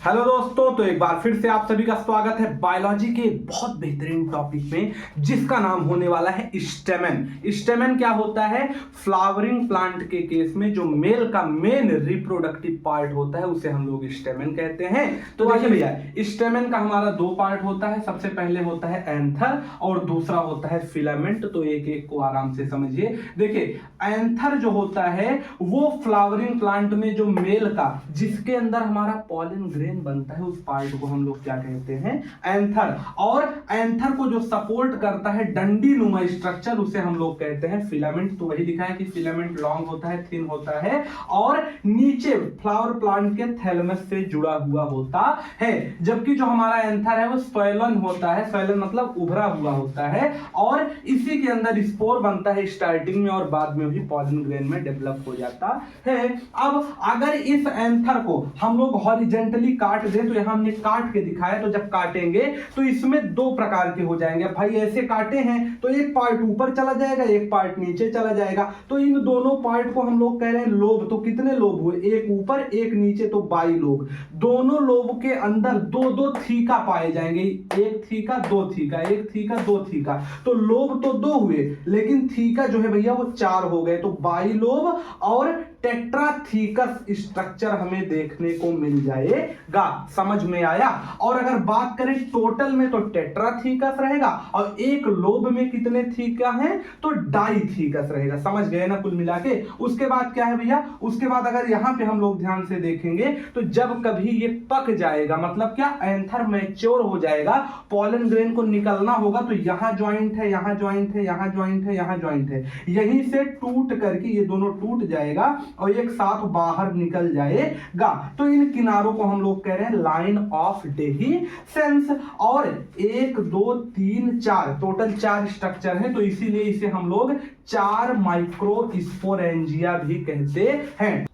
Hello दोस्तों, तो एक बार फिर से आप सभी का स्वागत है बायोलॉजी के बहुत बेहतरीन टॉपिक में, जिसका नाम होने वाला है स्टेमेन। स्टेमेन क्या होता है? फ्लावरिंग प्लांट के केस में जो मेल का मेन रिप्रोडक्टिव पार्ट होता है उसे हम लोग स्टेमेन कहते हैं। तो देखिए भैया, स्टेमेन का हमारा दो पार्ट होता है। सबसे पहले होता है एंथर और दूसरा होता है फिलामेंट। तो एक एक को आराम से समझिए। देखिए, एंथर जो होता है वो फ्लावरिंग प्लांट में जो मेल का, जिसके अंदर हमारा पॉलन ग्रेन बनता है, उस पार्ट को हम लोग क्या कहते हैं? एंथर। और एंथर को जो सपोर्ट करता है डंडी नुमा स्ट्रक्चर, उसे हम लोग कहते हैं फिलामेंट। तो वही लिखा है कि फिलामेंट लॉन्ग होता है, थिन होता है और नीचे फ्लावर प्लांट के थैलेमस से जुड़ा हुआ होता है। जबकि जो हमारा एंथर है वो स्वेलन होता है। स्वेलन मतलब उभरा हुआ होता है और इसी के अंदर स्पोर बनता है स्टार्टिंग में और बाद में भी पॉलन ग्रेन में डेवलप हो जाता है। अब अगर इस एंथर को हम लोग हॉरिजेंटली काट दें, तो यहां हमने काट के दिखाया, तो जब काटेंगे तो इसमें दो प्रकार के हो जाएंगे। भाई ऐसे काटे हैं तो एक पार्ट ऊपर चला जाएगा, एक पार्ट नीचे चला जाएगा। तो इन दोनों पार्ट को हम लोग कह रहे हैं लोब। तो कितने लोब हुए? एक ऊपर एक नीचे, तो 22 लोब। दोनों लोब के अंदर दो दो थीका पाए जाएंगे। एक थीका, दो थीका, एक थीका, दो थीका। तो लोब तो दो हुए, लेकिन थीका जो है भैया वो 4 हो गए। तो 22 लोब और टेट्राथीकस स्ट्रक्चर हमें देखने को मिल जाएगा। समझ में आया? और अगर बात करें टोटल में, तो टेट्राथीकस रहेगा और एक लोब में कितने थीका हैं? तो डाइथीकस रहेगा। समझ गए ना कुल मिला के? उसके बाद क्या है भैया? उसके बाद अगर यहां पे हम लोग ध्यान से देखेंगे तो जब कभी ये पक जाएगा, मतलब क्या, एंथर मैच्योर हो जाएगा, पॉलन ग्रेन को निकलना होगा, तो यहां ज्वाइंट है, यहां ज्वाइंट है, यहां ज्वाइंट है, यहां ज्वाइंट है, यहीं से टूट करके ये दोनों टूट जाएगा और एक साथ बाहर निकल जाएगा। तो इन किनारों को हम लोग कह रहे हैं लाइन ऑफ डेहिसेंस। और 1 2 3 4 टोटल 4 स्ट्रक्चर है, तो इसीलिए इसे हम लोग 4 माइक्रोस्पोरेंजिया भी कहते हैं।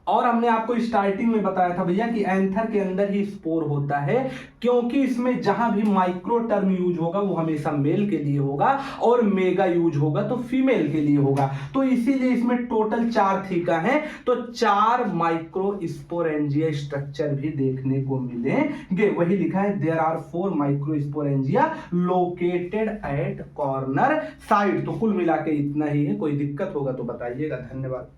और हमने आपको स्टार्टिंग में बताया था भैया कि एंथर के अंदर ही स्पोर होता है, क्योंकि इसमें जहां भी माइक्रो टर्म यूज होगा वो हमेशा मेल के लिए होगा और मेगा यूज होगा तो फीमेल के लिए होगा। तो इसीलिए इसमें टोटल 4 थीका है, तो 4 माइक्रोस्पोरेंजिया स्ट्रक्चर भी देखने को मिलेंगे। वही लिखा है there are 4 microsporangia located at corner side. तो कुल मिला के इतना ही है। कोई दिक्कत होगा तो बताइएगा। धन्यवाद।